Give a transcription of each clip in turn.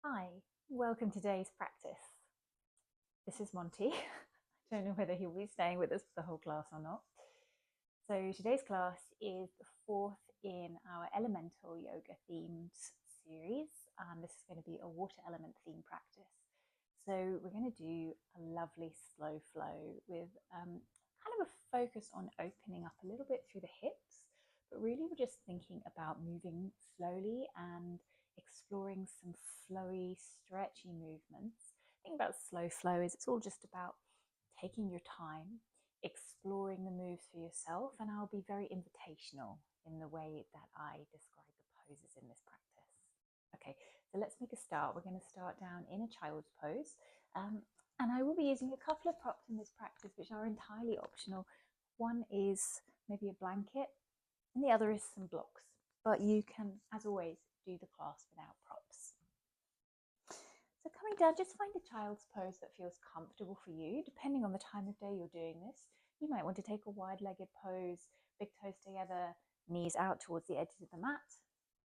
Hi, welcome to today's practice. This is Monty. I don't know whether he'll be staying with us for the whole class or not. So today's class is the fourth in our elemental yoga themed series. This is going to be a water element theme practice. So we're going to do a lovely slow flow with kind of a focus on opening up a little bit through the hips, but really we're just thinking about moving slowly and exploring some flowy, stretchy movements. The thing about slow flow is it's all just about taking your time, exploring the moves for yourself, and I'll be very invitational in the way that I describe the poses in this practice. Okay, so let's make a start. We're going to start down in a child's pose, and I will be using a couple of props in this practice which are entirely optional. One is maybe a blanket, and the other is some blocks, but you can, as always, do the class without props. So coming down, just find a child's pose that feels comfortable for you. Depending on the time of day you're doing this, you might want to take a wide-legged pose, big toes together, knees out towards the edges of the mat,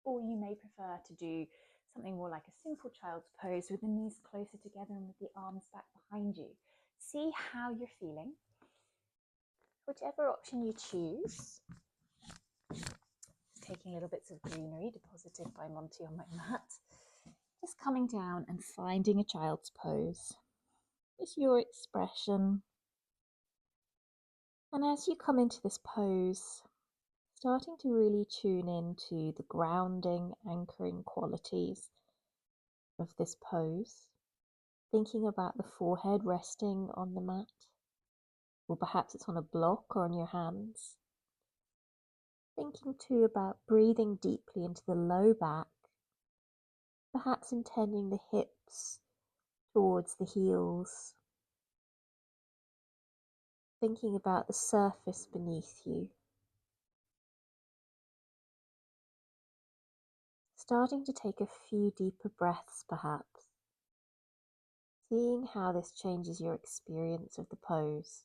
or you may prefer to do something more like a simple child's pose with the knees closer together and with the arms back behind you. See how you're feeling. Whichever option you choose, taking little bits of greenery deposited by Monty on my mat, just coming down and finding a child's pose. Just your expression. And as you come into this pose, starting to really tune into the grounding, anchoring qualities of this pose, thinking about the forehead resting on the mat, or perhaps it's on a block or on your hands. Thinking too about breathing deeply into the low back, perhaps intending the hips towards the heels. Thinking about the surface beneath you. Starting to take a few deeper breaths perhaps. Seeing how this changes your experience of the pose.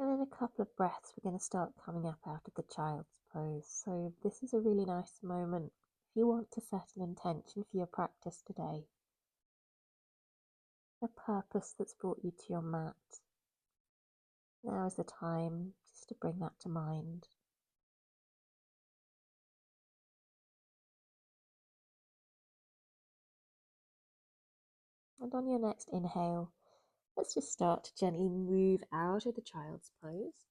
And in a couple of breaths, we're going to start coming up out of the child's pose. So this is a really nice moment if you want to set an intention for your practice today. A purpose that's brought you to your mat. Now is the time just to bring that to mind. And on your next inhale, let's just start to gently move out of the child's pose.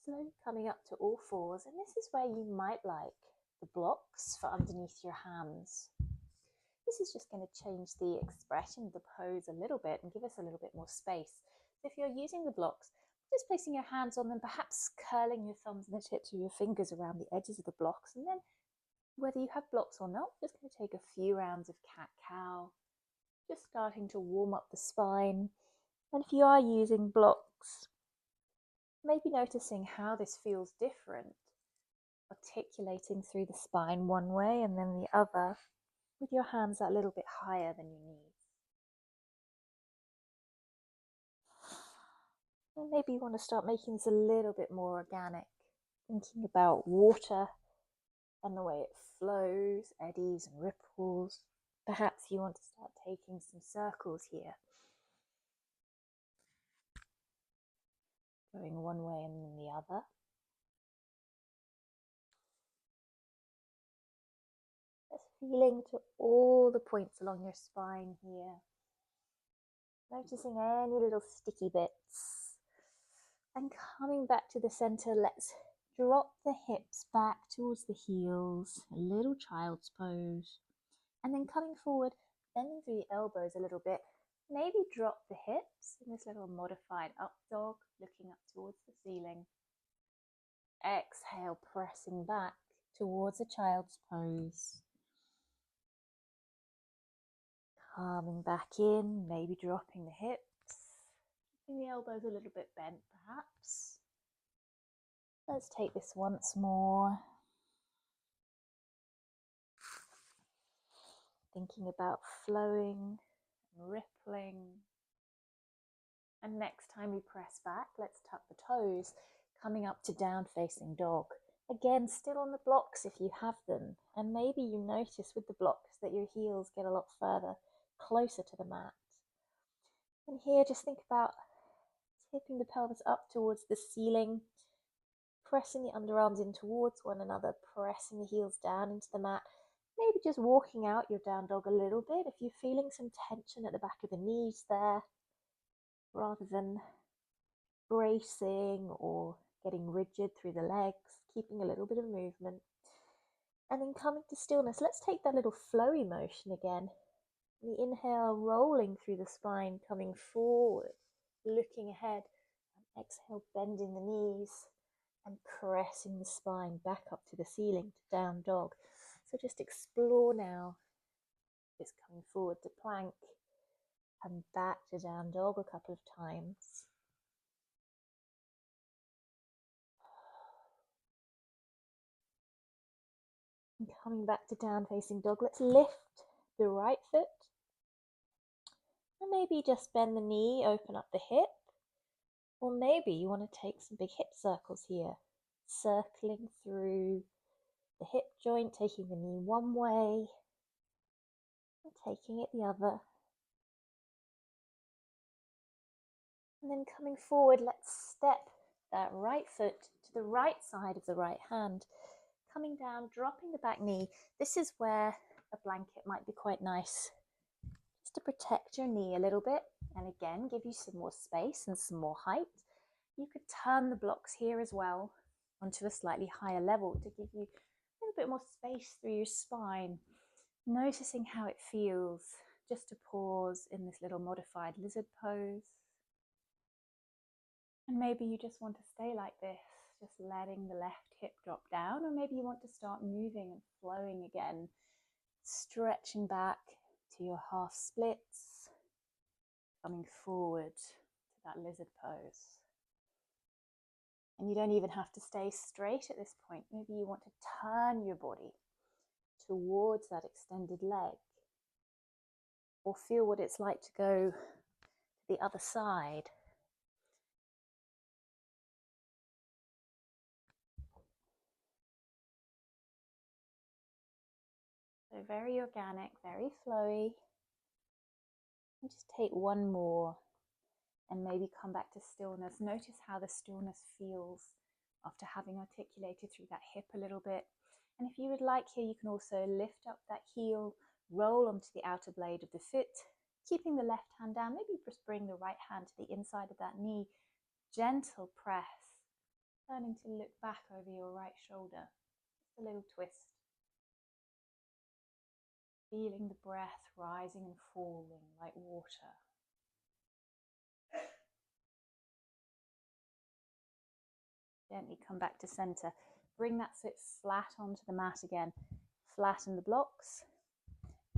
Slowly coming up to all fours, and this is where you might like the blocks for underneath your hands. This is just going to change the expression of the pose a little bit and give us a little bit more space. So if you're using the blocks, just placing your hands on them, perhaps curling your thumbs and the tips of your fingers around the edges of the blocks, and then whether you have blocks or not, just going to take a few rounds of cat-cow, just starting to warm up the spine. And if you are using blocks, maybe noticing how this feels different, articulating through the spine one way and then the other, with your hands a little bit higher than your knees. And maybe you want to start making this a little bit more organic, thinking about water and the way it flows, eddies and ripples. Perhaps you want to start taking some circles here, going one way and then the other. Just feeling to all the points along your spine here. Noticing any little sticky bits. And coming back to the center, let's drop the hips back towards the heels, a little child's pose. And then coming forward, bending through the elbows a little bit. Maybe drop the hips in this little modified up dog, looking up towards the ceiling. Exhale, pressing back towards a child's pose. Coming back in, maybe dropping the hips. keeping the elbows a little bit bent perhaps. Let's take this once more. Thinking about flowing and rippling. And next time we press back, let's tuck the toes, coming up to down facing dog. Again, still on the blocks if you have them. And maybe you notice with the blocks that your heels get a lot further, closer to the mat. And here, just think about tipping the pelvis up towards the ceiling, pressing the underarms in towards one another, pressing the heels down into the mat. Maybe just walking out your down dog a little bit if you're feeling some tension at the back of the knees there, rather than bracing or getting rigid through the legs, keeping a little bit of movement. And then coming to stillness, let's take that little flowy motion again. The inhale, rolling through the spine, coming forward, looking ahead. And exhale, bending the knees and pressing the spine back up to the ceiling to down dog. So just explore now. Just coming forward to plank and back to down dog a couple of times. And coming back to down facing dog, let's lift the right foot. And maybe just bend the knee, open up the hip. Or maybe you want to take some big hip circles here, circling through the hip joint, taking the knee one way and taking it the other. And then coming forward, let's step that right foot to the right side of the right hand. Coming down, dropping the back knee. This is where a blanket might be quite nice, just to protect your knee a little bit. And again, give you some more space and some more height. You could turn the blocks here as well onto a slightly higher level to give you a little bit more space through your spine. Noticing how it feels, just to pause in this little modified lizard pose. And maybe you just want to stay like this, just letting the left hip drop down, or maybe you want to start moving and flowing again, stretching back to your half splits, coming forward to that lizard pose. And you don't even have to stay straight at this point. Maybe you want to turn your body towards that extended leg, or feel what it's like to go to the other side. So very organic, very flowy. And just take one more and maybe come back to stillness. Notice how the stillness feels after having articulated through that hip a little bit. And if you would like here, you can also lift up that heel, roll onto the outer blade of the foot, keeping the left hand down. Maybe just bring the right hand to the inside of that knee. Gentle press, turning to look back over your right shoulder. Just a little twist. Feeling the breath rising and falling like water. Gently come back to center. Bring that foot flat onto the mat again. Flatten the blocks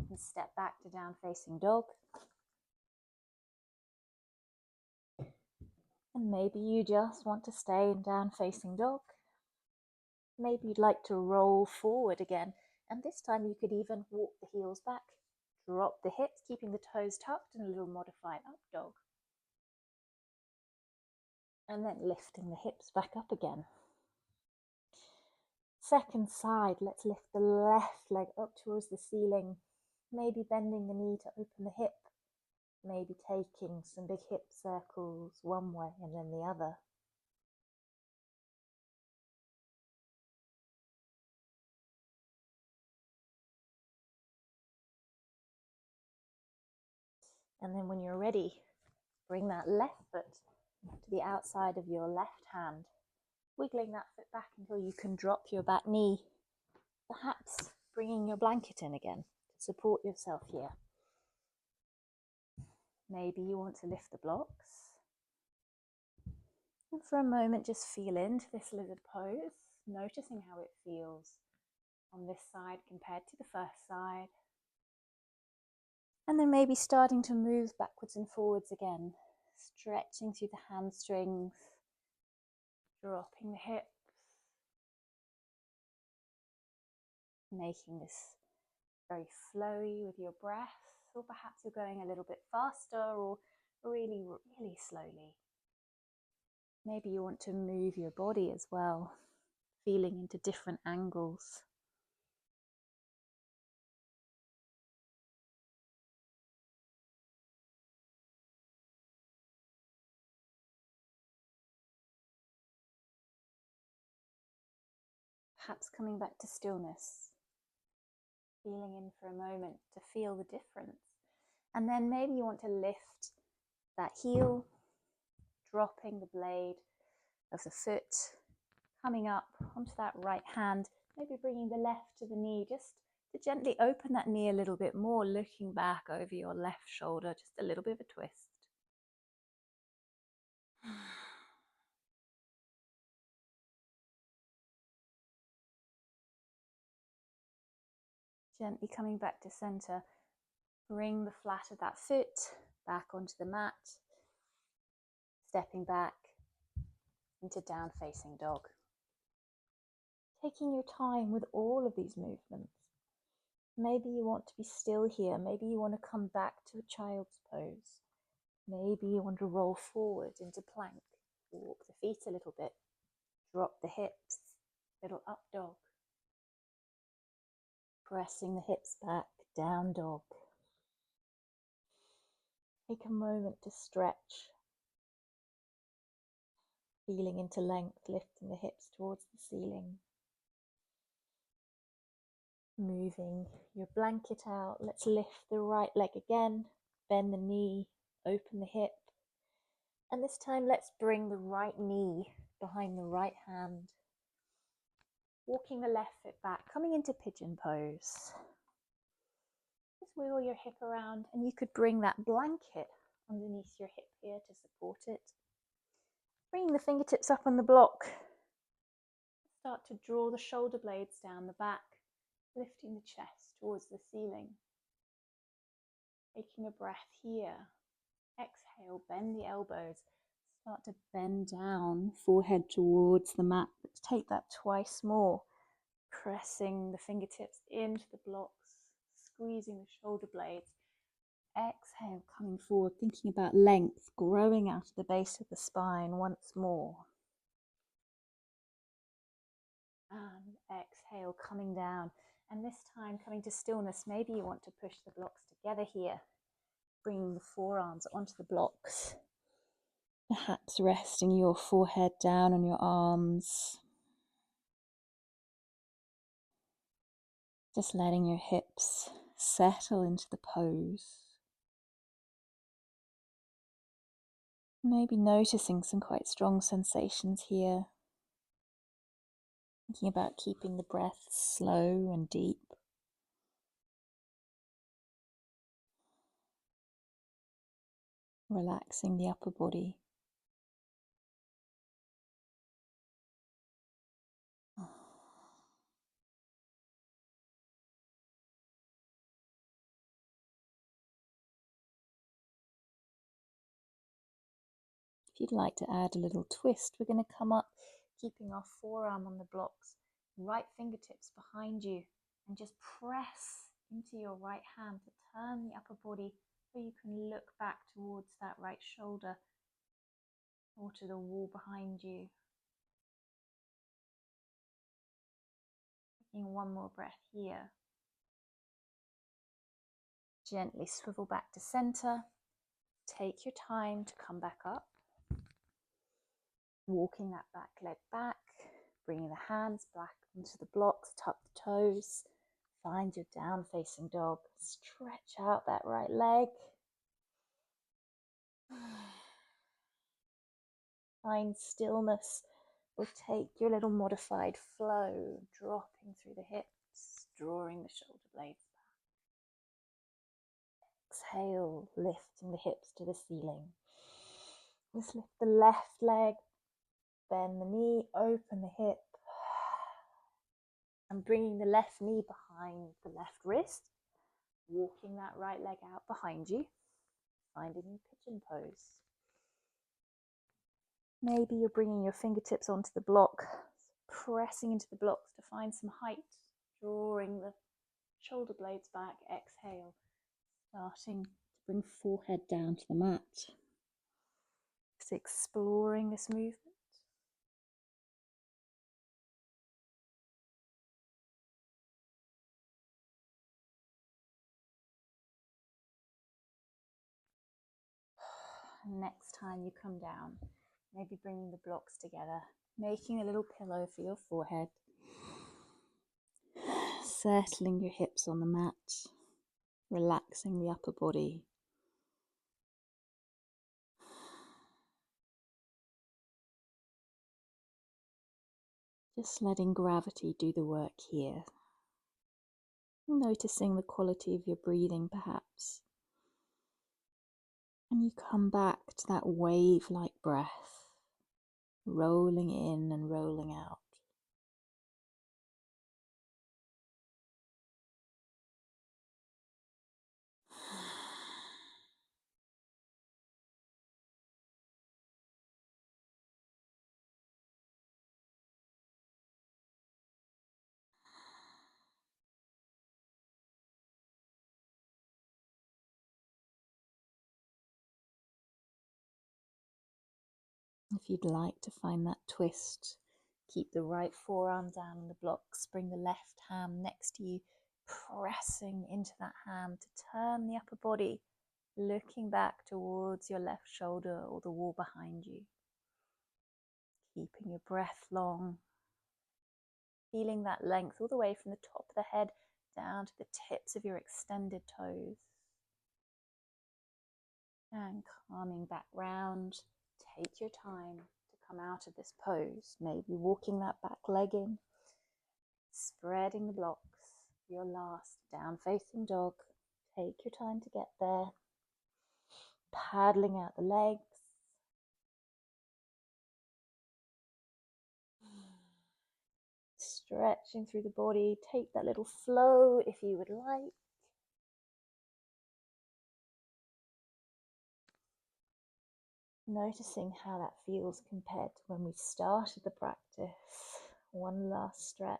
and step back to down facing dog. And maybe you just want to stay in down facing dog. Maybe you'd like to roll forward again. And this time you could even walk the heels back, drop the hips, keeping the toes tucked, and a little modified up dog. And then lifting the hips back up again. Second side, let's lift the left leg up towards the ceiling. Maybe bending the knee to open the hip. Maybe taking some big hip circles one way and then the other. And then when you're ready, bring that left foot to the outside of your left hand, wiggling that foot back until you can drop your back knee, perhaps bringing your blanket in again to support yourself here. Maybe you want to lift the blocks. And for a moment, just feel into this lizard pose, noticing how it feels on this side compared to the first side. And then maybe starting to move backwards and forwards again, stretching through the hamstrings, dropping the hips, making this very flowy with your breath, or perhaps you're going a little bit faster or really, really slowly. Maybe you want to move your body as well, feeling into different angles. Perhaps coming back to stillness, feeling in for a moment to feel the difference. And then maybe you want to lift that heel, dropping the blade of the foot, coming up onto that right hand, maybe bringing the left to the knee, just to gently open that knee a little bit more, looking back over your left shoulder, just a little bit of a twist. Gently coming back to center, bring the flat of that foot back onto the mat, stepping back into down facing dog. Taking your time with all of these movements. Maybe you want to be still here. Maybe you want to come back to a child's pose. Maybe you want to roll forward into plank. Walk the feet a little bit. Drop the hips. Little up dog. Pressing the hips back. Down dog. Take a moment to stretch. Feeling into length, lifting the hips towards the ceiling. Moving your blanket out. Let's lift the right leg again. Bend the knee. Open the hip. And this time let's bring the right knee behind the right hand. Walking the left foot back, coming into pigeon pose. Just wiggle your hip around, and you could bring that blanket underneath your hip here to support it. Bringing the fingertips up on the block. Start to draw the shoulder blades down the back, lifting the chest towards the ceiling. Taking a breath here. Exhale, bend the elbows. Start to bend down, forehead towards the mat. Let's take that twice more. Pressing the fingertips into the blocks, squeezing the shoulder blades. Exhale, coming forward, thinking about length, growing out of the base of the spine once more. And exhale, coming down. And this time coming to stillness. Maybe you want to push the blocks together here. Bringing the forearms onto the blocks. Perhaps resting your forehead down on your arms. Just letting your hips settle into the pose. Maybe noticing some quite strong sensations here. Thinking about keeping the breath slow and deep. Relaxing the upper body. If you'd like to add a little twist, we're going to come up, keeping our forearm on the blocks, right fingertips behind you, and just press into your right hand to turn the upper body so you can look back towards that right shoulder or to the wall behind you. Taking one more breath here. Gently swivel back to center. Take your time to come back up. Walking that back leg back, bringing the hands back onto the blocks, tuck the toes, find your down facing dog, stretch out that right leg. Find stillness or take your little modified flow, dropping through the hips, drawing the shoulder blades back. Exhale, lifting the hips to the ceiling. Let's lift the left leg. Bend the knee, open the hip, and bringing the left knee behind the left wrist, walking that right leg out behind you, finding your pigeon pose. Maybe you're bringing your fingertips onto the block, pressing into the blocks to find some height, drawing the shoulder blades back. Exhale, starting to bring forehead down to the mat. Just exploring this movement. Next time you come down, maybe bringing the blocks together, making a little pillow for your forehead, settling your hips on the mat, relaxing the upper body. Just letting gravity do the work here. Noticing the quality of your breathing, perhaps. And you come back to that wave-like breath, rolling in and rolling out. If you'd like to find that twist, keep the right forearm down on the blocks, bring the left hand next to you, pressing into that hand to turn the upper body, looking back towards your left shoulder or the wall behind you. Keeping your breath long, feeling that length all the way from the top of the head down to the tips of your extended toes. And calming back round, take your time to come out of this pose, maybe walking that back leg in, spreading the blocks, your last down facing dog. Take your time to get there, paddling out the legs. Stretching through the body, take that little flow if you would like. Noticing how that feels compared to when we started the practice. One last stretch.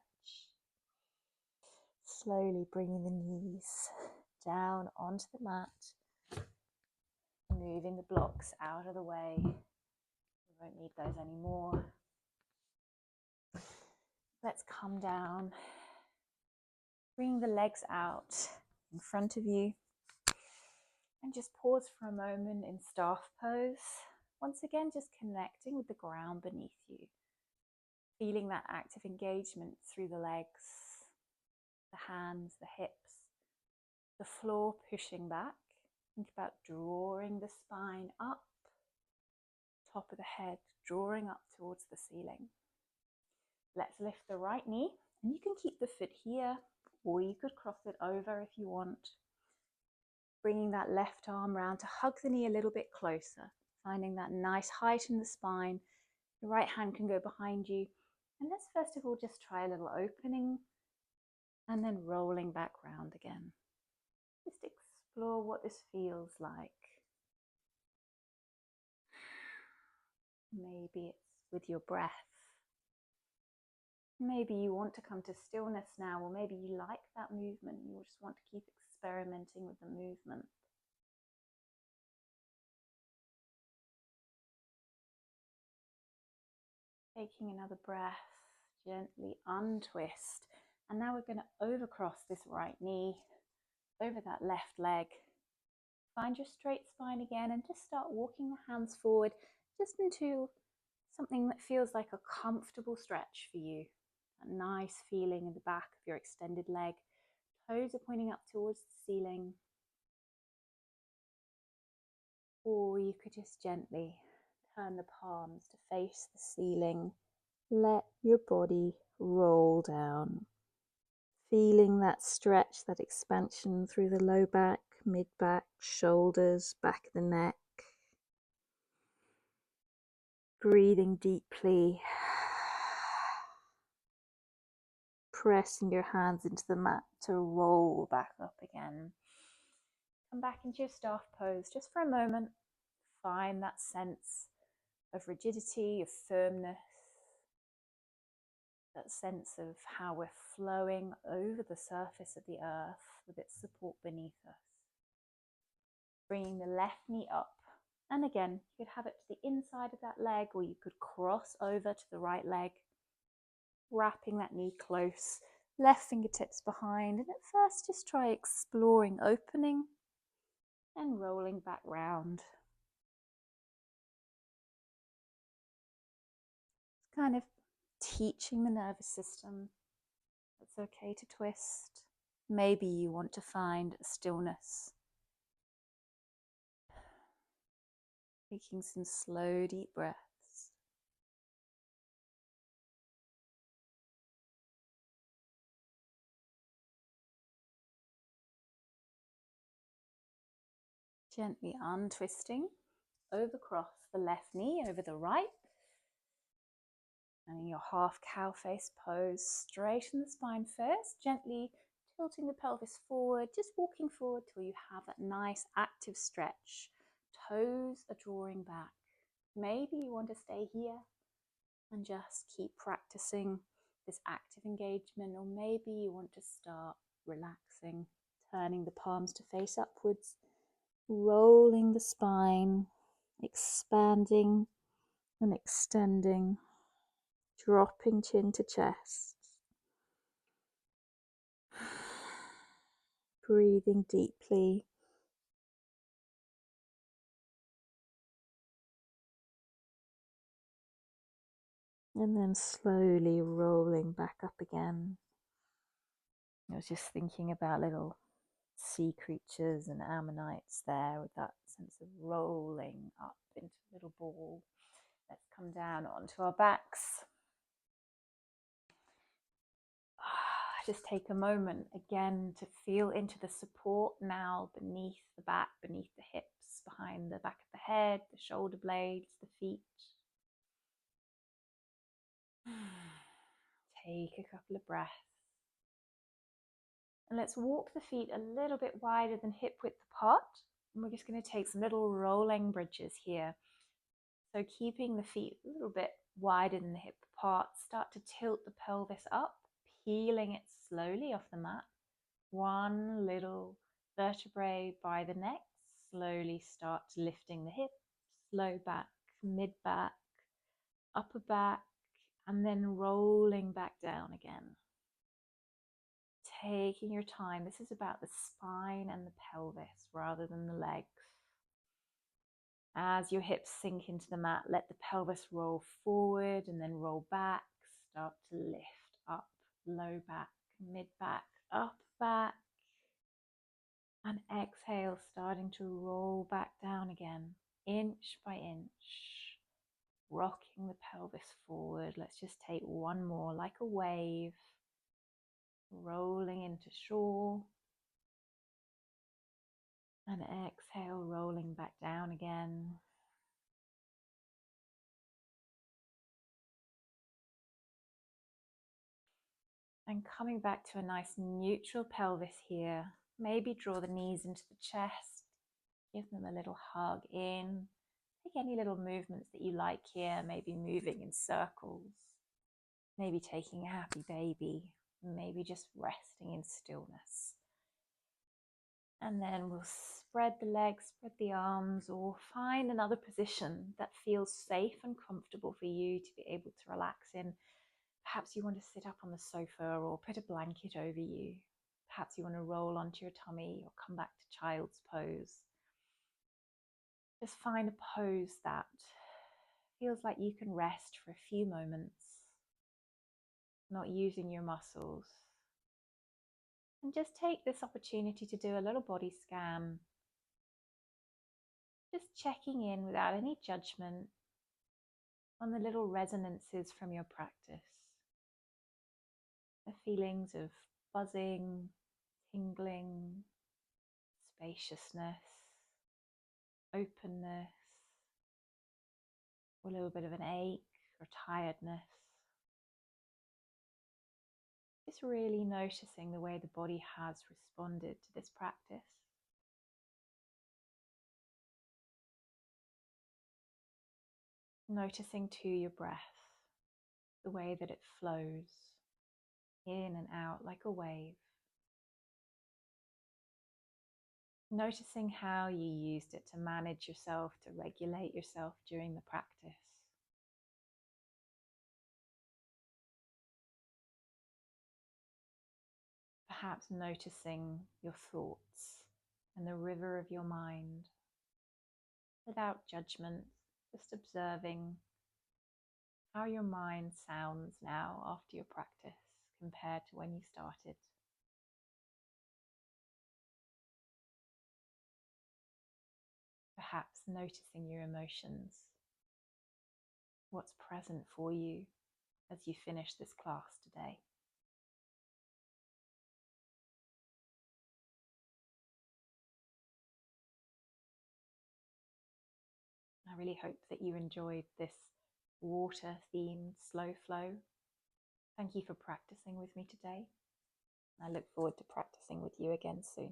Slowly bringing the knees down onto the mat. Moving the blocks out of the way. We won't need those anymore. Let's come down. Bring the legs out in front of you. And just pause for a moment in staff pose. Once again, just connecting with the ground beneath you. Feeling that active engagement through the legs, the hands, the hips, the floor pushing back. Think about drawing the spine up, top of the head, drawing up towards the ceiling. Let's lift the right knee, and you can keep the foot here, or you could cross it over if you want. Bringing that left arm round to hug the knee a little bit closer, finding that nice height in the spine. The right hand can go behind you. And let's first of all just try a little opening and then rolling back round again. Just explore what this feels like. Maybe it's with your breath. Maybe you want to come to stillness now, or maybe you like that movement. You just want to keep experimenting with the movement. Taking another breath, gently untwist. And now we're going to overcross this right knee over that left leg. Find your straight spine again and just start walking the hands forward just into something that feels like a comfortable stretch for you. A nice feeling in the back of your extended leg. Toes are pointing up towards the ceiling. Or you could just gently turn the palms to face the ceiling. Let your body roll down. Feeling that stretch, that expansion through the low back, mid back, shoulders, back of the neck. Breathing deeply. Pressing your hands into the mat to roll back up again. Come back into your staff pose just for a moment. Find that sense of rigidity, of firmness, that sense of how we're flowing over the surface of the earth with its support beneath us. Bringing the left knee up. And again, you could have it to the inside of that leg, or you could cross over to the right leg, wrapping that knee close, left fingertips behind. And at first, just try exploring opening and rolling back round. Kind of teaching the nervous system it's okay to twist. Maybe you want to find stillness. Taking some slow, deep breaths. Gently untwisting, overcross the left knee over the right. And in your half cow face pose, straighten the spine first, gently tilting the pelvis forward, just walking forward till you have that nice active stretch. Toes are drawing back. Maybe you want to stay here and just keep practicing this active engagement, or maybe you want to start relaxing, turning the palms to face upwards, rolling the spine, expanding and extending, dropping chin to chest, breathing deeply. And then slowly rolling back up again. I was just thinking about little sea creatures and ammonites there, with that sense of rolling up into a little ball. Let's come down onto our backs. Just take a moment again to feel into the support now beneath the back, beneath the hips, behind the back of the head, the shoulder blades, the feet. Take a couple of breaths. And let's walk the feet a little bit wider than hip width apart. And we're just going to take some little rolling bridges here. So keeping the feet a little bit wider than the hip apart, start to tilt the pelvis up, peeling it slowly off the mat. One little vertebrae by the neck, slowly start lifting the hips, low back, mid back, upper back, and then rolling back down again. Taking your time. This is about the spine and the pelvis rather than the legs. As your hips sink into the mat, let the pelvis roll forward and then roll back. Start to lift up, low back, mid back, up back. And exhale, starting to roll back down again, inch by inch, rocking the pelvis forward. Let's just take one more, like a wave, rolling into shore. And exhale, rolling back down again. And coming back to a nice neutral pelvis here. Maybe draw the knees into the chest. Give them a little hug in. Take any little movements that you like here. Maybe moving in circles. Maybe taking a happy baby. Maybe just resting in stillness. And then we'll spread the legs, spread the arms, or find another position that feels safe and comfortable for you to be able to relax in. Perhaps you want to sit up on the sofa or put a blanket over you. Perhaps you want to roll onto your tummy or come back to child's pose. Just find a pose that feels like you can rest for a few moments, not using your muscles. And just take this opportunity to do a little body scan. Just checking in without any judgment on the little resonances from your practice. The feelings of buzzing, tingling, spaciousness, openness, or a little bit of an ache or tiredness. Just really noticing the way the body has responded to this practice. Noticing to your breath, the way that it flows in and out like a wave. Noticing how you used it to manage yourself, to regulate yourself during the practice. Perhaps noticing your thoughts and the river of your mind without judgment, just observing how your mind sounds now after your practice compared to when you started. Perhaps noticing your emotions, what's present for you as you finish this class today. I really hope that you enjoyed this water-themed slow flow. Thank you for practicing with me today. I look forward to practicing with you again soon.